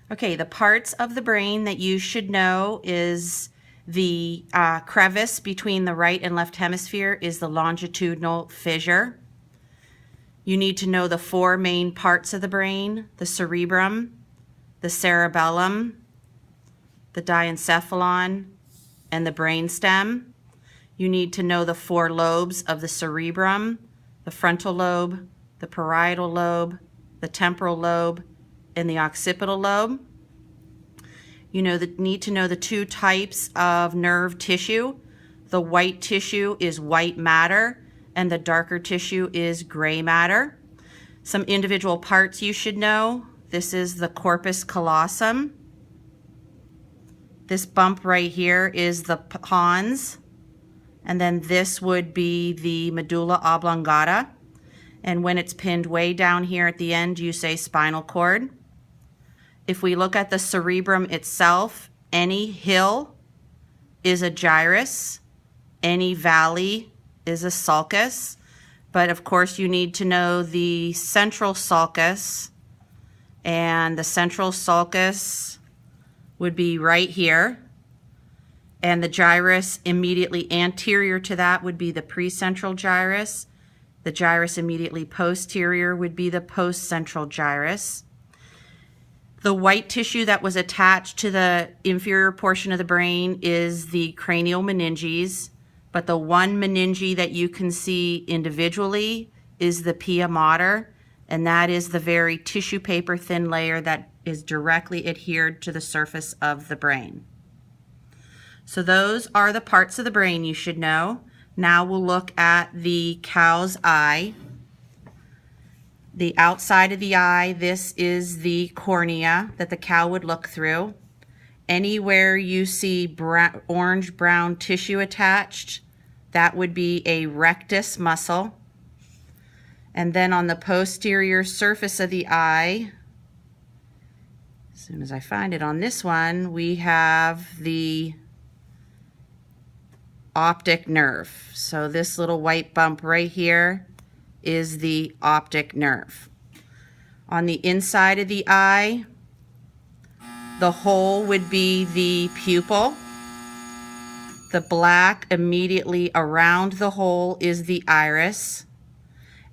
Okay, the parts of the brain that you should know is the crevice between the right and left hemisphere is the longitudinal fissure. You need to know the four main parts of the brain: the cerebrum, the cerebellum, the diencephalon, and the brainstem. You need to know the four lobes of the cerebrum: the frontal lobe, the parietal lobe, the temporal lobe, and the occipital lobe. You need to know the two types of nerve tissue. The white tissue is white matter, and the darker tissue is gray matter. Some individual parts you should know. This is the corpus callosum. This bump right here is the pons, and then this would be the medulla oblongata. And when it's pinned way down here at the end, you say spinal cord. If we look at the cerebrum itself, any hill is a gyrus, any valley is a sulcus, but of course you need to know the central sulcus, and the central sulcus would be right here, and the gyrus immediately anterior to that would be the precentral gyrus. The gyrus immediately posterior would be the postcentral gyrus. The white tissue that was attached to the inferior portion of the brain is the cranial meninges, but the one meninge that you can see individually is the pia mater, and that is the very tissue paper thin layer that is directly adhered to the surface of the brain. So those are the parts of the brain you should know. Now we'll look at the cow's eye. The outside of the eye, this is the cornea that the cow would look through. Anywhere you see orange-brown tissue attached, that would be a rectus muscle. And then on the posterior surface of the eye, as soon as I find it on this one, we have the optic nerve. So this little white bump right here is the optic nerve. On the inside of the eye, the hole would be the pupil. The black immediately around the hole is the iris.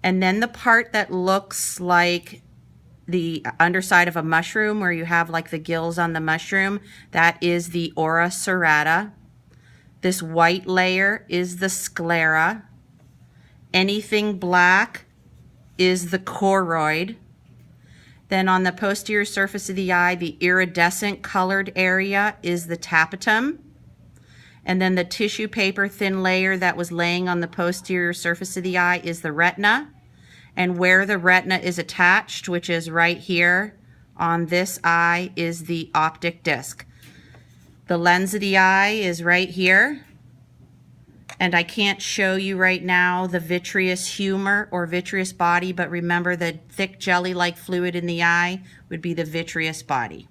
And then the part that looks like the underside of a mushroom, where you have like the gills on the mushroom, that is the ora serrata. This white layer is the sclera. Anything black is the choroid. Then on the posterior surface of the eye, the iridescent colored area is the tapetum. And then the tissue paper thin layer that was laying on the posterior surface of the eye is the retina. And where the retina is attached, which is right here on this eye, is the optic disc. The lens of the eye is right here. And I can't show you right now the vitreous humor or vitreous body, but remember the thick jelly-like fluid in the eye would be the vitreous body.